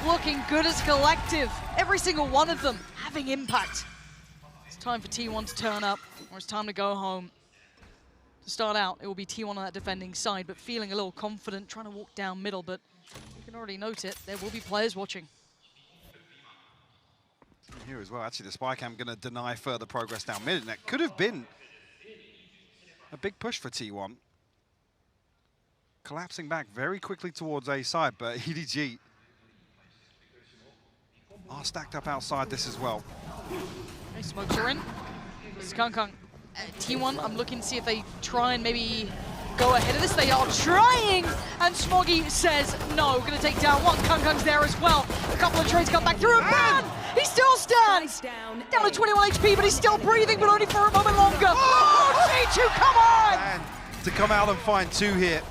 looking good as a collective. Every single one of them having impact. It's time for T1 to turn up, or it's time to go home. To start out, it will be T1 on that defending side, but feeling a little confident, trying to walk down middle, but you can already note it. There will be players watching. Here as well, actually the spy cam going to deny further progress down mid, and that could have been a big push for T1. Collapsing back very quickly towards A side, but EDG are stacked up outside this as well. Okay, smokes are in. This is Kung Kung. T1, I'm looking to see if they try and maybe go ahead of this. They are trying, and Smoggy says no. Going to take down one. Kung Kung's there as well. A couple of trades come back through, and man, he still stands! Down to 21 HP, but he's still breathing, but only for a moment longer. Oh, Chichu, come on! And to come out and find two here.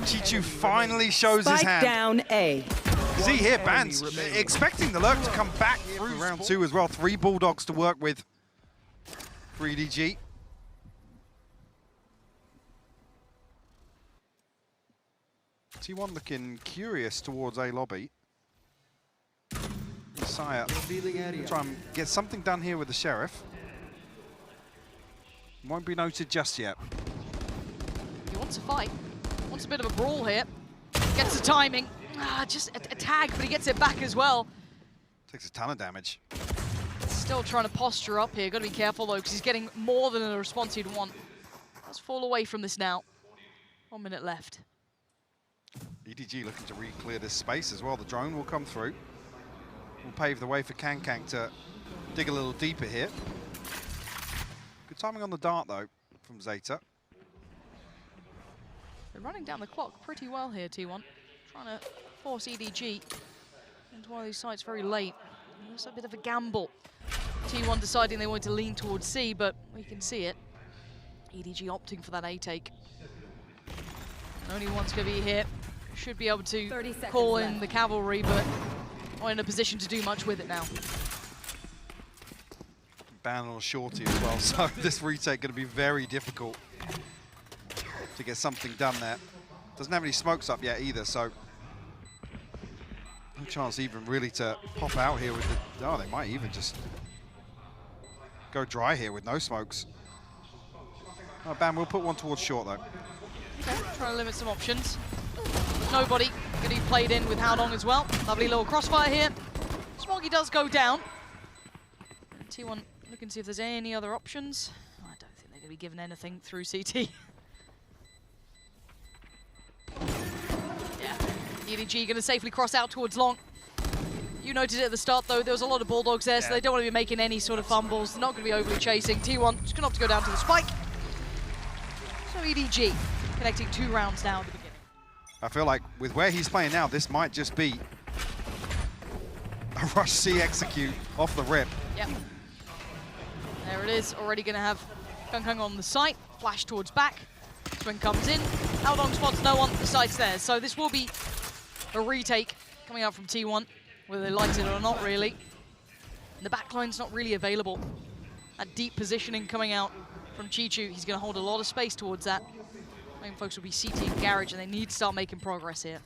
Chichu finally shows his hand. Down A. See here, Bands expecting the lurk to come back through round two as well. 3 Bulldogs to work with for EDG. T1 looking curious towards A lobby. Messiah try and get something done here with the Sheriff. Won't be noted just yet. He wants a fight. Wants a bit of a brawl here. Gets the timing. Just a tag, but he gets it back as well. Takes a ton of damage. Still trying to posture up here. Got to be careful though, because he's getting more than the response he'd want. Let's fall away from this now. 1 minute left. EDG looking to re-clear this space as well. The drone will come through. Will pave the way for Kankang to dig a little deeper here. Good timing on the dart though from Zeta. They're running down the clock pretty well here, T1. Trying to force EDG into one of these sites very late. It's a bit of a gamble. T1 deciding they want to lean towards C, but we can see it. EDG opting for that A take. Only one's going to be here. Should be able to call in the cavalry, but not in a position to do much with it now. Ban on Shorty as well, so this retake going to be very difficult to get something done there. Doesn't have any smokes up yet either, so no chance even really to pop out here with the... Oh, they might even just go dry here with no smokes. Oh, Ban will put one towards short though. Okay, trying to limit some options. Nobody going to be played in with How Long as well. Lovely little crossfire here. Smoggy does go down. And T1 looking to see if there's any other options. I don't think they're going to be given anything through CT. Yeah, EDG going to safely cross out towards long. You noted it at the start though, there was a lot of Bulldogs there, so they don't want to be making any sort of fumbles. They're not going to be overly chasing. T1 just going to have to go down to the spike. So EDG connecting 2 rounds now at the beginning. I feel like with where he's playing now, this might just be a rush C execute off the rip. Yep. There it is, already going to have Kung Kung on the site, flash towards back. Swing comes in, How Long spots no one, the site's there. So this will be a retake coming out from T1, whether they like it or not really. And the backline's not really available. That deep positioning coming out from Chichu, he's going to hold a lot of space towards that. Main folks will be CT and Garage, and they need to start making progress here.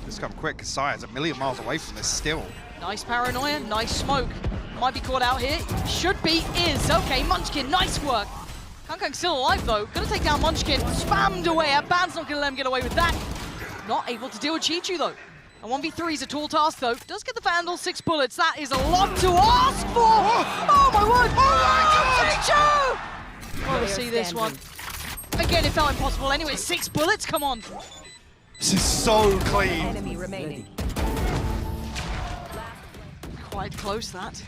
This come quick, because Sire's a million miles away from this still. Nice paranoia, nice smoke. Might be caught out here. Should be, is. Okay, Munchkin, nice work. Kung Kung's still alive though. Gonna take down Munchkin, spammed away. Ban's not gonna let him get away with that. Not able to deal with Chichu though. A 1v3 is a tall task though. Does get the Vandal 6 bullets. That is a lot to ask for. Oh my word. Oh, Chichu! We'll see this one. Again, it felt impossible anyway. 6 bullets, come on. This is so clean. Enemy remaining. Quite close, that.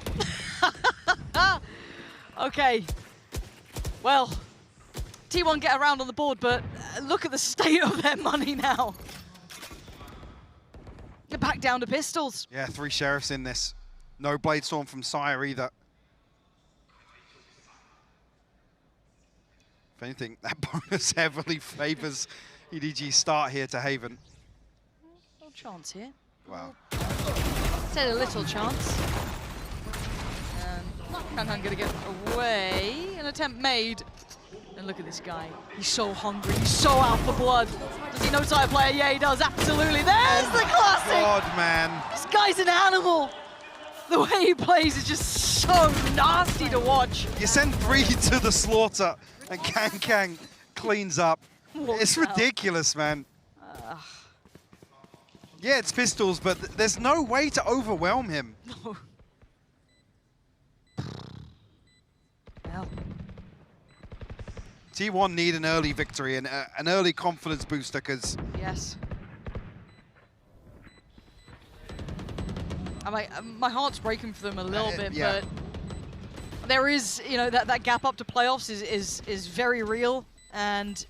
Okay. Well, T1 get around on the board, but look at the state of their money now. They're back down to pistols. Yeah, 3 Sheriffs in this. No Blade Storm from Sire either. If anything, that bonus heavily favors EDG's start here to Haven. No chance here. Wow. Said a little chance. And Kung Kung gonna get away. An attempt made. And look at this guy. He's so hungry. He's so out for blood. Does he know Sire player? Yeah, he does. Absolutely. There's the classic. God, man. This guy's an animal. The way he plays is just so nasty to watch. You send 3 to the slaughter, and Kang cleans up. It's ridiculous, man. Yeah, it's pistols, but there's no way to overwhelm him. No. Well. T1 need an early victory and an early confidence booster, because... Yes. My heart's breaking for them a little bit, yeah. but there is, you know, that gap up to playoffs is very real, and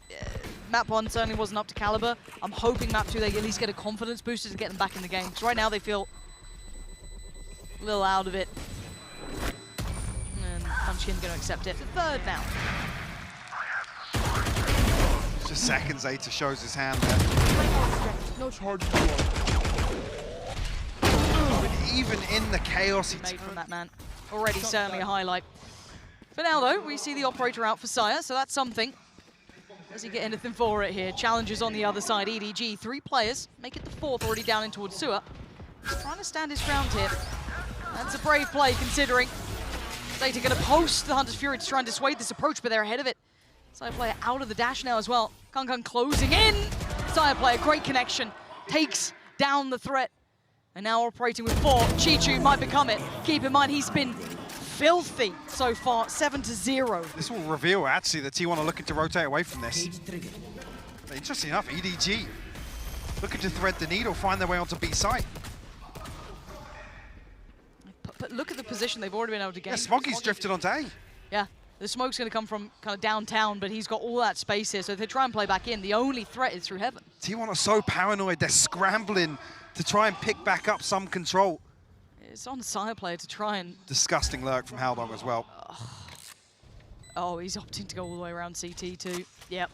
map 1 certainly wasn't up to caliber. I'm hoping map 2 they at least get a confidence booster to get them back in the game. Because right now they feel a little out of it. And Munchkin going to accept it. The 3rd now. Just seconds later shows his hand there. No charge. But even in the chaos, Made from that man. Already certainly a highlight. For now though, we see the operator out for Sire, so that's something. Does he get anything for it here? Challenges on the other side. EDG, 3 players. Make it the 4th, already down in towards Sewer. He's trying to stand his ground here. That's a brave play, considering. Zeta going to post the Hunter's Fury to try and dissuade this approach, but they're ahead of it. Sire player out of the dash now as well. Kang closing in. Sire player, great connection. Takes down the threat. And now operating with 4. Chichu might become it. Keep in mind, he's been filthy so far, 7-0. This will reveal, actually, that T1 are looking to rotate away from this. Interesting enough, EDG looking to thread the needle, find their way onto B site. But look at the position they've already been able to gain. Yeah, Smoggy's drifted onto A. Yeah, the smoke's going to come from kind of downtown, but he's got all that space here, so if they try and play back in, the only threat is through heaven. T1 are so paranoid, they're scrambling to try and pick back up some control. It's on the Sire player to try and... Disgusting lurk from Haldong as well. Oh, he's opting to go all the way around CT too. Yep.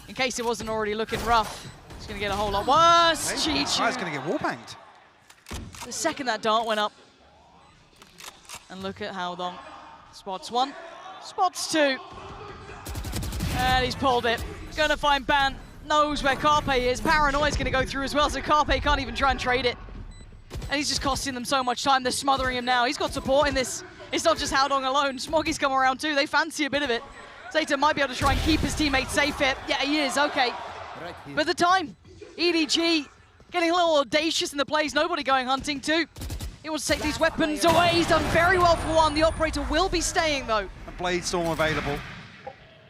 In case it wasn't already looking rough, he's going to get a whole lot worse. Hey, he's going to get wallbanged. The second that dart went up. And look at Haldong. Spots 1, spots 2. And he's pulled it. Going to find Ban. Knows where Carpe is. Paranoia's going to go through as well, so Carpe can't even try and trade it. And he's just costing them so much time. They're smothering him now. He's got support in this. It's not just Haldong alone. Smoggy's come around too. They fancy a bit of it. Zeta might be able to try and keep his teammates safe here. Yeah, he is. Okay. But the time, EDG getting a little audacious in the plays. Nobody going hunting too. He wants to take these weapons away. He's done very well for 1. The operator will be staying though. A Blade Storm available.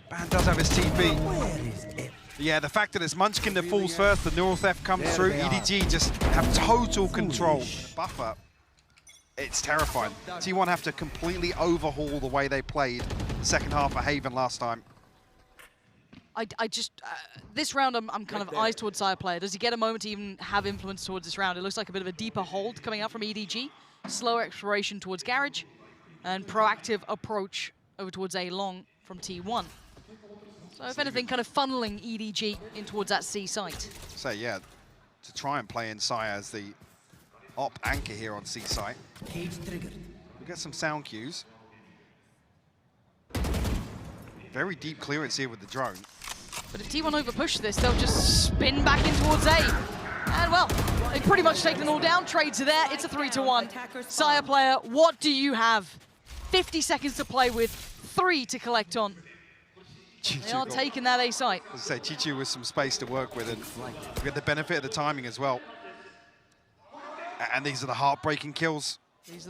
Ban does have his TP. Yeah, the fact that it's Munchkin that falls first, the Neural Theft comes through, EDG just have total control. Buffer, it's terrifying. T1 have to completely overhaul the way they played the second half of Haven last time. I just, this round I'm kind of eyes towards Sire player. Does he get a moment to even have influence towards this round? It looks like a bit of a deeper hold coming out from EDG. Slower exploration towards Garage, and proactive approach over towards A long from T1. So if anything, kind of funneling EDG in towards that C site. So yeah, to try and play in Sire as the op anchor here on C site. We'll get some sound cues. Very deep clearance here with the drone. But if T1 overpush this, they'll just spin back in towards A. And well, they've pretty much taken them all down. Trades are there. It's a 3-1. Sire player, what do you have? 50 seconds to play with, 3 to collect on. They are taking that A site. As I say, Chichu with some space to work with, and we get the benefit of the timing as well. And these are the heartbreaking kills.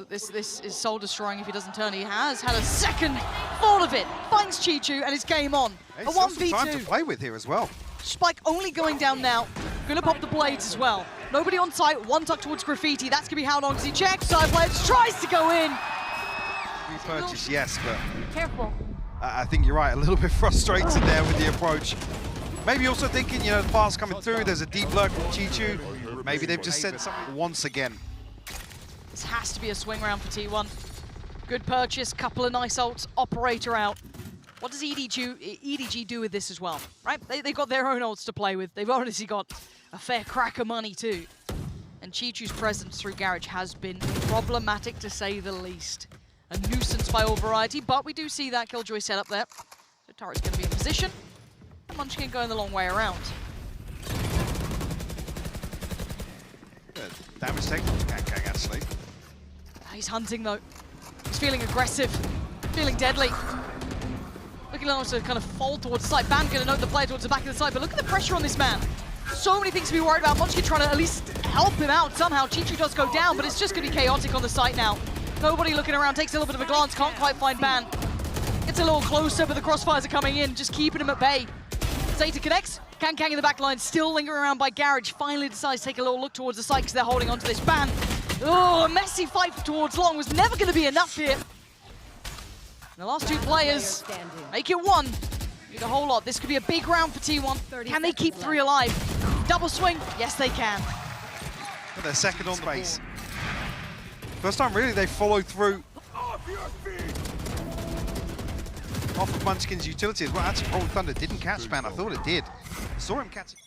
This is soul destroying if he doesn't turn. He has had a second thought of it. Finds Chichu and it's game on. Hey, a 1v2. Time to play with here as well. Spike only going down now. Gonna pop the blades as well. Nobody on site. 1 tuck towards Graffiti. That's gonna be how long as he checks. Side blades tries to go in. Repurchase, yes, but Careful. I think you're right. A little bit frustrated there with the approach. Maybe also thinking, you know, the fast coming through. There's a deep lurk from Chichu. Maybe they've just sent something once again. This has to be a swing round for T1. Good purchase, couple of nice ults, operator out. What does EDG do with this as well, right? They've got their own ults to play with. They've honestly got a fair crack of money too. And Chichu's presence through Garage has been problematic to say the least. A nuisance by all variety, but we do see that Killjoy setup there. So Turret's going to be in position. And Munchkin going the long way around. Good damage taken from Kang actually. He's hunting though. He's feeling aggressive, feeling deadly. Looking also to kind of fold towards the side. Ban going to note the player towards the back of the side, but look at the pressure on this man. So many things to be worried about. Munchkin trying to at least help him out somehow. Chichu does go down, but it's just going to be chaotic on the site now. Nobody looking around, takes a little bit of a glance, can't quite find Ban. Gets a little closer, but the crossfires are coming in, just keeping him at bay. Zeta connects. Kang in the back line, still lingering around by Garage. Finally decides to take a little look towards the site because they're holding onto this Ban. Oh, a messy fight towards Long was never going to be enough here. And the last two players make it one. Need a whole lot. This could be a big round for T1. Can they keep 3 alive? Double swing? Yes, they can. But they're second on the base. First time really they followed through off of Munchkin's utility as well. Actually, Rolling Thunder didn't catch Ban. I thought it did. I saw him catch it.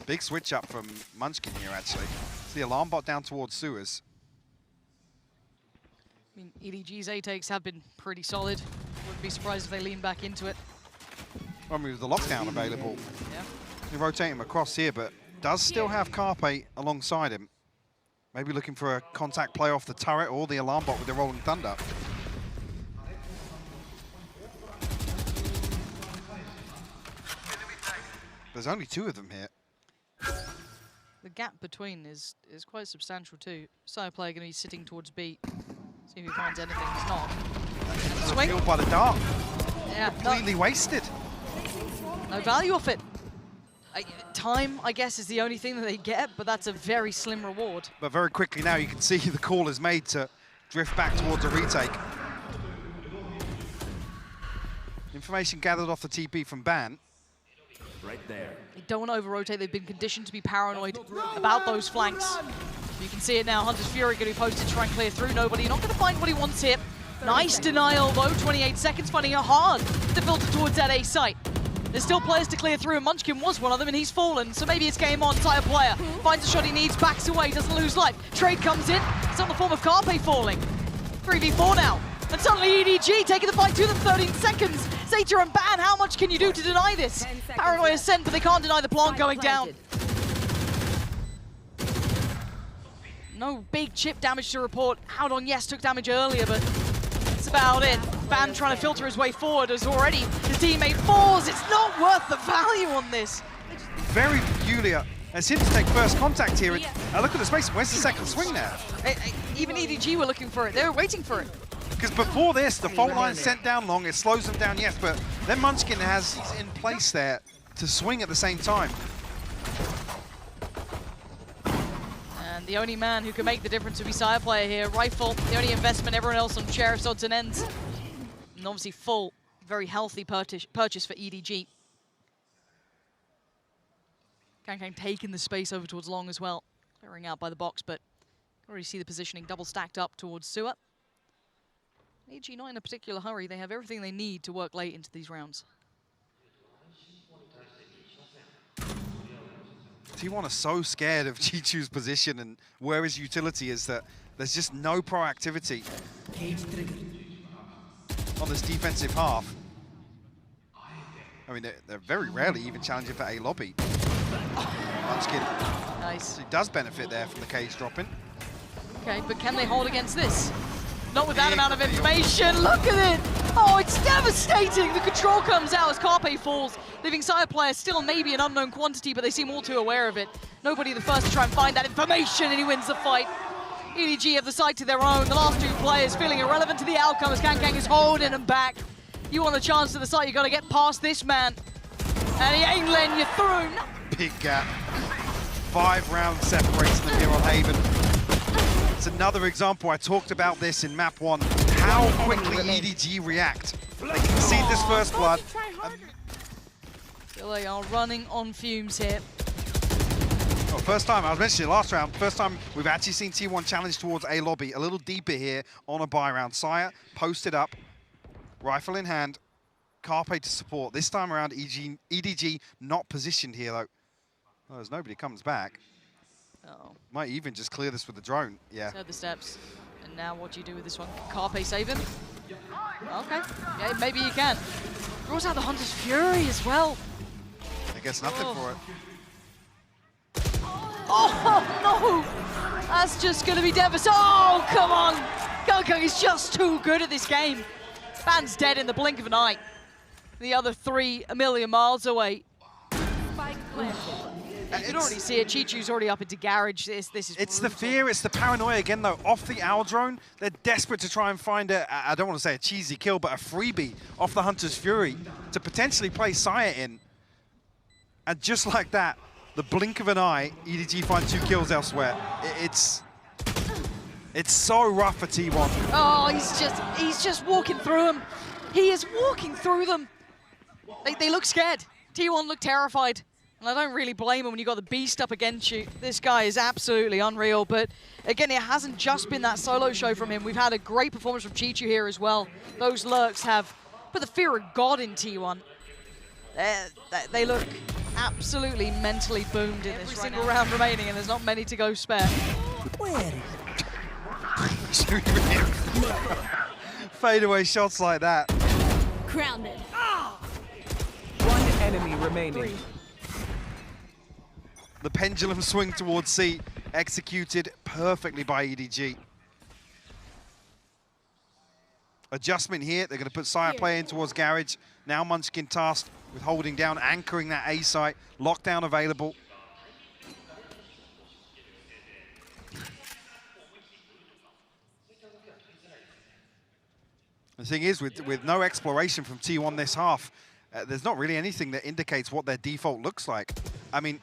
Big switch up from Munchkin here, actually. It's the alarm bot down towards sewers. I mean, EDG's A-takes have been pretty solid. Wouldn't be surprised if they lean back into it. I mean, with the lockdown available, Yeah. you rotate him across here, but does still have Carpe alongside him. Maybe looking for a contact play off the turret or the alarm bot with the Rolling Thunder. There's only 2 of them here. The gap between is quite substantial too. Side player going to be sitting towards B. See if he finds anything. He's not. And the swing. Killed by the dart. Yeah, Completely wasted. no value off it. Time, I guess, is the only thing that they get, but that's a very slim reward. But very quickly now you can see the call is made to drift back towards a retake. Information gathered off the TP from Ban. Right there. They don't want to over-rotate. They've been conditioned to be paranoid about those flanks. You can see it now. Hunter's Fury going to be posted to try and clear through. Nobody. You're not going to find what he wants here. Nice denial, though. 28 seconds, finding it hard to filter towards that A site. There's still players to clear through, and Munchkin was one of them, and he's fallen. So maybe it's game on. Tire player finds the shot he needs, backs away, doesn't lose life. Trade comes in. It's on the form of Carpe falling. 3v4 now. And suddenly EDG taking the fight to them, 13 seconds. Zeta and Ban, how much can you do to deny this? Paranoia sent, but they can't deny the plant going down. No big chip damage to report. Out on Yes took damage earlier, but that's about it. Ban trying to filter his way forward as already his teammate falls. It's not worth the value on this. Very peculiar. As him to take first contact here. And look at the space. Where's the second swing now? Even EDG were looking for it. They were waiting for it. Because before this, the fault line sent down Long. It slows them down, yes, but then Munchkin has in place there to swing at the same time. And the only man who can make the difference would be Sire player here. Rifle, the only investment, everyone else on Sheriff's odds and ends. And obviously full, very healthy purchase for EDG. Kang taking the space over towards Long as well. Clearing out by the box, but already see the positioning double stacked up towards Sewer. EDG not in a particular hurry. They have everything they need to work late into these rounds. T1 are so scared of Chichu's position and where his utility is that there's just no proactivity on this defensive half. I mean, they're very rarely even challenging for A lobby. Munchkin. Nice. He does benefit there from the cage dropping. Okay, but can they hold against this? Not with that amount of information. Look at it. Oh, it's devastating. The control comes out as Carpe falls, leaving Sire player still maybe an unknown quantity, but they seem all too aware of it. Nobody the first to try and find that information, and he wins the fight. EDG have the side to their own. The last 2 players feeling irrelevant to the outcome as Kang is holding them back. You want a chance to the site, you got to get past this man. And he ain't letting you through. No. Big gap. 5 rounds separates them here on Haven. It's another example. I talked about this in map 1. How quickly EDG react. They concede this first blood. Feel they are running on fumes here. Well, first time, I was mentioning it last round, first time we've actually seen T1 challenge towards A lobby. A little deeper here on a buy round. Sire posted up, rifle in hand, Carpe to support. This time around, EDG not positioned here though. Well, as nobody comes back. Oh. Might even just clear this with the drone. Yeah. Heard the steps. And now what do you do with this one? Carpe save him? Okay, yeah, maybe you can. Draws out the Hunter's Fury as well. I guess nothing for it. Oh, no! That's just going to be devastating. Oh, come on! Kung is just too good at this game. Ban's dead in the blink of an eye. The other three a million miles away. You can already see it. Chichu's already up into garage. This is It's brutal. the fear, it's the paranoia again though. Off the owl drone, they're desperate to try and find I don't want to say a cheesy kill, but a freebie off the Hunter's Fury to potentially play Sire in. And just like that, the blink of an eye, EDG find 2 kills elsewhere. It's so rough for T1. Oh, he's just walking through them. He is walking through them. They look scared. T1 look terrified. And I don't really blame him when you got the beast up against you. This guy is absolutely unreal. But again, it hasn't just been that solo show from him. We've had a great performance from Chichu here as well. Those lurks have put the fear of God in T1. They look absolutely mentally boomed in this single round remaining, and there's not many to go spare. Fadeaway shots like that. Grounded. One enemy remaining. The pendulum swing towards C, executed perfectly by EDG. Adjustment here, they're going to put Sire play in towards garage. Now Munchkin tasked with holding down, anchoring that A site. Lockdown available. The thing is, with no exploration from T1 this half, there's not really anything that indicates what their default looks like. I mean,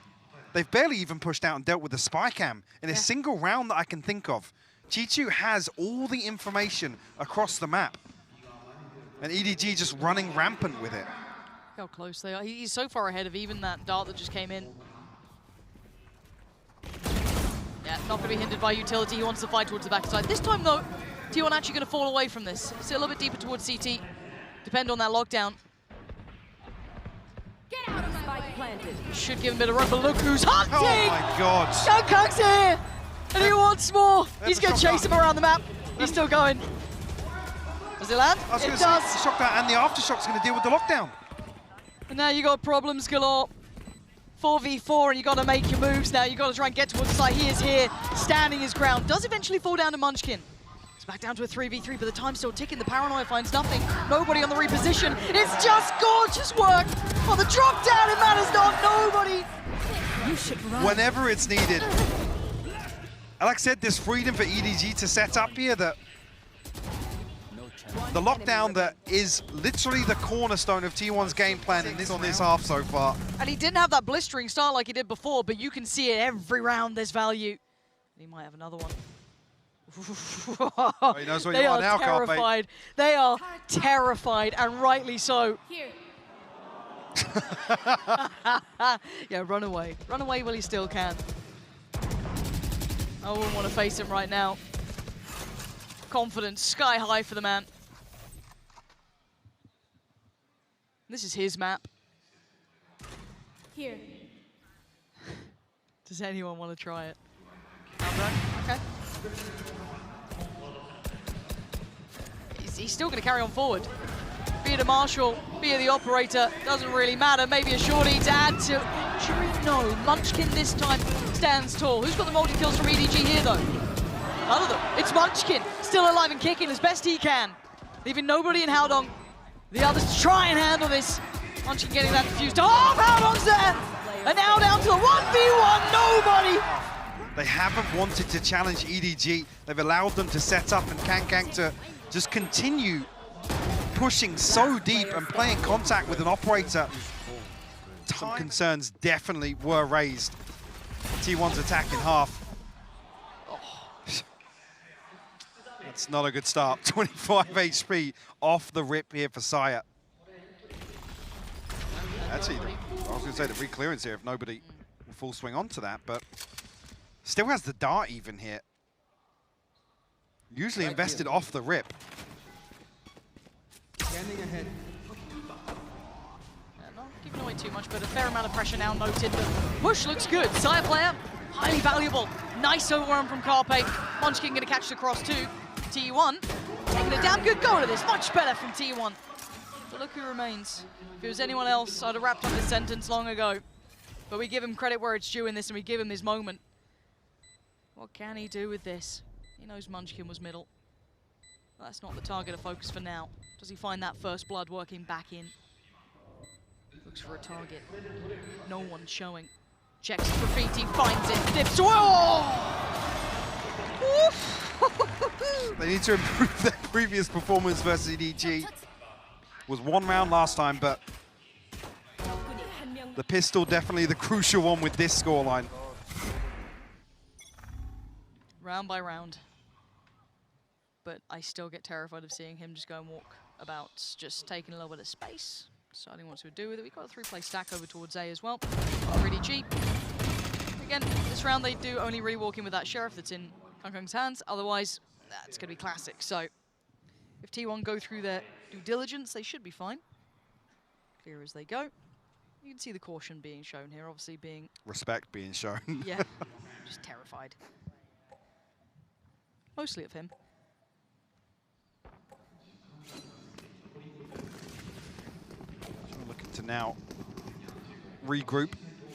they've barely even pushed out and dealt with the spy cam in a single round that I can think of. Chichu has all the information across the map. And EDG just running rampant with it. Look how close they are. He's so far ahead of even that dart that just came in. Yeah, not going to be hindered by utility. He wants to fight towards the backside. This time, though, T1 actually going to fall away from this. Sit a little bit deeper towards CT. Depend on that lockdown. Should give him a bit of room, but look who's hunting! Oh my God! Kung's here! And he wants more! He's the going to chase him around the map. He's still going. Does it land? I was It going to does. say, the shock down and the aftershock's going to deal with the lockdown. And now you got problems galore. 4v4 and you got to make your moves now. You got to try and get towards the side. He is here, standing his ground. Does eventually fall down to Munchkin. It's back down to a 3v3, but the time's still ticking. The paranoia finds nothing. Nobody on the reposition. It's just gorgeous work. On the drop down, it matters not. Nobody. You should run. Whenever it's needed. And like I said, there's freedom for EDG to set up here that the lockdown that is literally the cornerstone of T1's game plan in this half so far. And he didn't have that blistering start like he did before, but you can see it every round there's value. He might have another one. Oh, he knows where you are now, Carpe. Terrified. They are terrified, and rightly so. Here. Yeah, run away. Run away while he still can. I wouldn't want to face him right now. Confidence sky high for the man. This is his map. Here. Does anyone want to try it? Okay. He's still going to carry on forward. Be it a Marshall, be it the operator, doesn't really matter. Maybe a shorty to add to injury. No, Munchkin this time stands tall. Who's got the multi-kills from EDG here, though? None of them. It's Munchkin, still alive and kicking as best he can. Leaving nobody in Howdong. The others try and handle this. Munchkin getting that defused. Oh, Howdong's there! And now down to the 1v1, nobody! They haven't wanted to challenge EDG. They've allowed them to set up and Kankang to just continue pushing so deep and playing contact with an operator. Some concerns definitely were raised. T1's attack in half. That's not a good start. 25 HP off the rip here for Sire. Actually, I was going to say the re-clearance here if nobody will full swing onto that, but still has the dart even here. Usually invested off the rip. Standing ahead. Not giving away too much, but a fair amount of pressure now noted. The push looks good. Sire player, highly valuable. Nice overrun from Carpe. Munchkin going to catch the cross too. T1. Taking a damn good go at this. Much better from T1. But look who remains. If it was anyone else, I'd have wrapped up this sentence long ago. But we give him credit where it's due in this, and we give him his moment. What can he do with this? He knows Munchkin was middle. Well, that's not the target of focus for now. Does he find that first blood working back in? Looks for a target. No one's showing. Checks Graffiti, finds it, dips. Whoa! They need to improve their previous performance versus EDG. Was 1 round last time, but the pistol definitely the crucial one with this scoreline. Round by round. But I still get terrified of seeing him just go and walk about, just taking a little bit of space. Deciding what to do with it. We've got a 3-play stack over towards A as well. Pretty cheap. Again, this round they do only really walk in with that Sheriff that's in Kangkang's hands. Otherwise, that's going to be classic. So if T1 go through their due diligence, they should be fine. Clear as they go. You can see the caution being shown here, obviously being... Respect being shown. Yeah, just terrified. Mostly of him. Looking to now regroup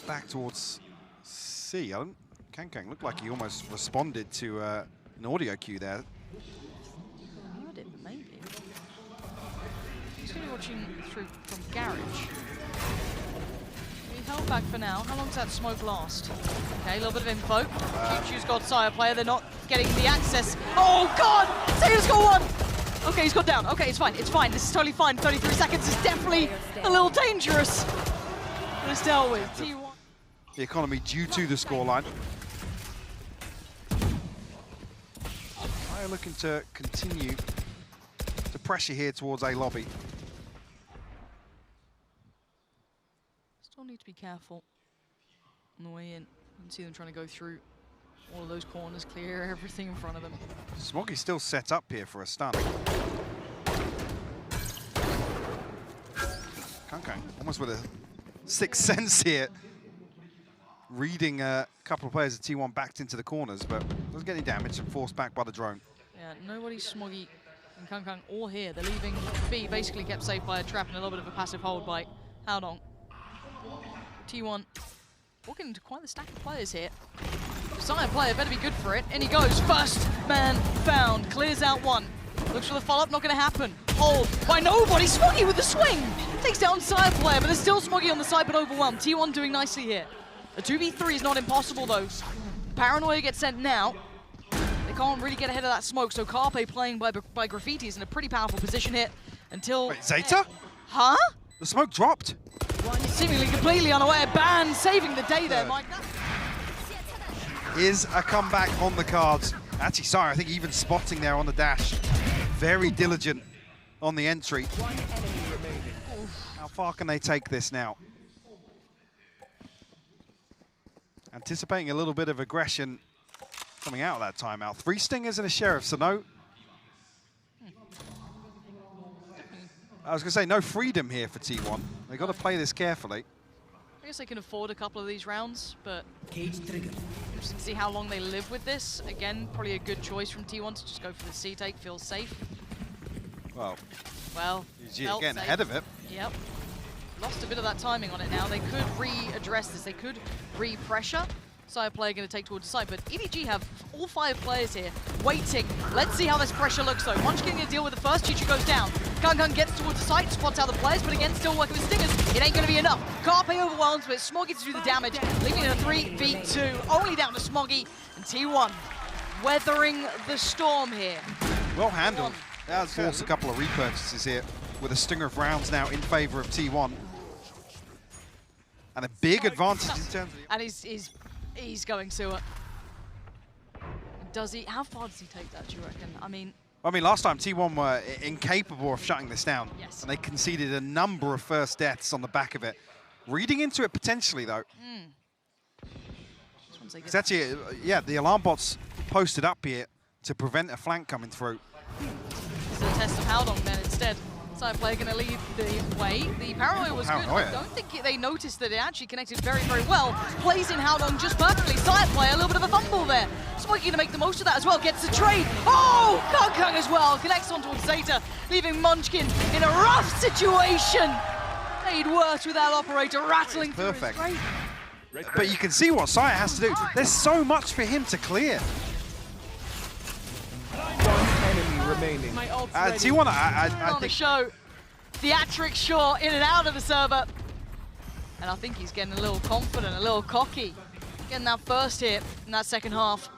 back towards C. Kangkang looked like he almost responded to an audio cue there. Heard it, maybe. He's going to be watching through from Garage. He held back for now. How long does that smoke last? Okay, a little bit of info. Cheap Shoes got Sire player. They're not getting the access. Oh, God! Sailor's got one! Okay, he's got down. Okay, it's fine. It's fine. This is totally fine. 33 seconds is definitely a little dangerous. But it's dealt with. T1. The economy due to the scoreline. They're looking to continue to pressure here towards A lobby. Still need to be careful on the way in. You can see them trying to go through all of those corners, clear everything in front of them. Smoggy's still set up here for a stun. Kangkang almost with a sixth sense here. Reading a couple of players of T1 backed into the corners, but doesn't get any damage and forced back by the drone. Yeah, nobody's Smoggy and Kangkang all here. They're leaving B, basically kept safe by a trap and a little bit of a passive hold by Haodong. T1 walking into quite the stack of players here. Sire player better be good for it. And he goes. First man found. Clears out one. Looks for the follow-up. Not going to happen. Hold by nobody. Smoggy with the swing. Takes down Sire player, but there's still Smoggy on the side, but overwhelmed. T1 doing nicely here. A 2v3 is not impossible, though. Paranoia gets sent now. They can't really get ahead of that smoke, so Carpe playing by Graffiti is in a pretty powerful position here until... Wait, Zeta? Huh? The smoke dropped. Seemingly completely unaware. Ban saving the day there, Mike. Is a comeback on the cards. Actually, sorry, I think even spotting there on the dash. Very diligent on the entry. How far can they take this now? Anticipating a little bit of aggression coming out of that timeout. 3 stingers and a Sheriff, so no... I was going to say, no freedom here for T1. They've got to play this carefully. I guess they can afford a couple of these rounds, but Cage trigger. interesting to see how long they live with this. Again, probably a good choice from T1 to just go for the C take, feels safe. Well, EDG getting safe. ahead of it. Yep. Lost a bit of that timing on it now. They could re-address this. They could re-pressure. Sire player going to take towards the side, but EDG have all 5 players here waiting. Let's see how this pressure looks though. Munchkin going to deal with the first. Chichu goes down. Kangkang gets towards the site, spots out the players, but again, still working with stingers. It ain't going to be enough. Carpe overwhelms, but Smoggy to do the damage, leaving it a 3v2. Only down to Smoggy and T1 weathering the storm here. Well handled. That was forced a couple of repurchases here with a stinger of rounds now in favor of T1. And a big advantage in terms of... And he's going sewer. Does he? How far does he take that, do you reckon? I mean, last time T1 were incapable of shutting this down. Yes. And they conceded a number of first deaths on the back of it. Reading into it potentially, though. It's actually, yeah, the alarm bots posted up here to prevent a flank coming through. It's a test of Haodong then instead. Side player going to lead the way. The paranoia was good. I don't think they noticed that it actually connected very, very well. Plays in Howdong just perfectly. Side player, a little bit of a fumble there. Smokey going to make the most of that as well. Gets the trade. Oh, Kung as well. Connects onto Zeta, leaving Munchkin in a rough situation. Made worse with that operator rattling through his perfect. trade. But you can see what Saya has to do. There's so much for him to clear. One enemy remaining. My ult's T1, I On the think show, theatric shot in and out of the server. And I think he's getting a little confident, a little cocky. Getting that first hit in that second half.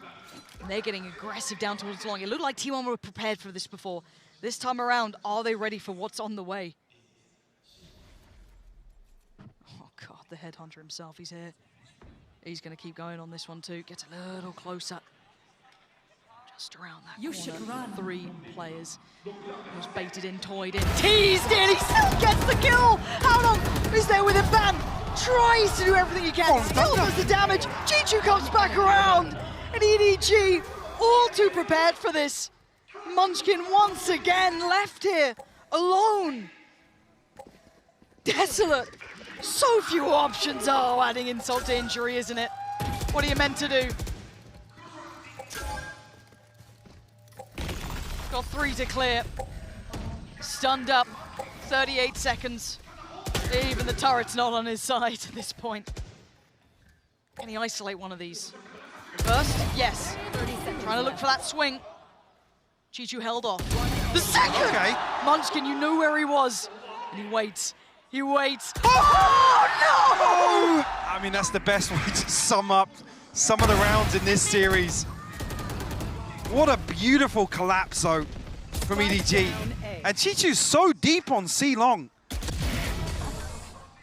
And they're getting aggressive down towards long. It looked like T1 were prepared for this before. This time around, are they ready for what's on the way? Oh God, the headhunter himself, he's here. He's gonna keep going on this one too. Gets a little closer. Just around that You corner. should run. 3 players. Was baited in, toyed in, teased in. He still gets the kill. Howdong is there with a ban. Tries to do everything he can. Still does the damage. Chichu comes back around. And EDG all too prepared for this. Munchkin once again left here alone. Desolate. So few options. Oh, adding insult to injury, isn't it? What are you meant to do? Got 3 to clear. Stunned up. 38 seconds. Even the turret's not on his side at this point. Can he isolate one of these? First, yes. 30 seconds. Trying to look for that swing. Chichu held off. The second! Okay. Munchkin, you knew where he was. And he waits. He waits. Oh, no! I mean, that's the best way to sum up some of the rounds in this series. What a beautiful collapse, though, from EDG. And Chichu's so deep on C-Long.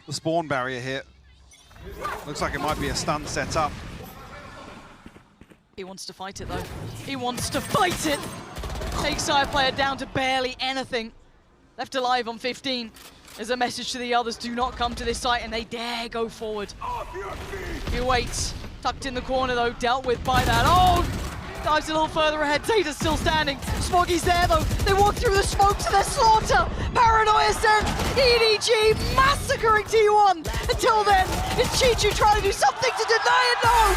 The spawn barrier here. Looks like it might be a stun set up. He wants to fight it, though. He wants to fight it! Takes side player down to barely anything. Left alive on 15. There's a message to the others, do not come to this site, and they dare go forward. He waits. Tucked in the corner, though, dealt with by that. Oh! Dives a little further ahead. Zeta's still standing. Smoggy's there, though. They walk through the smoke to their slaughter. Paranoia sends EDG massacring T1. Until then, it's Chichu trying to do something to deny it. No!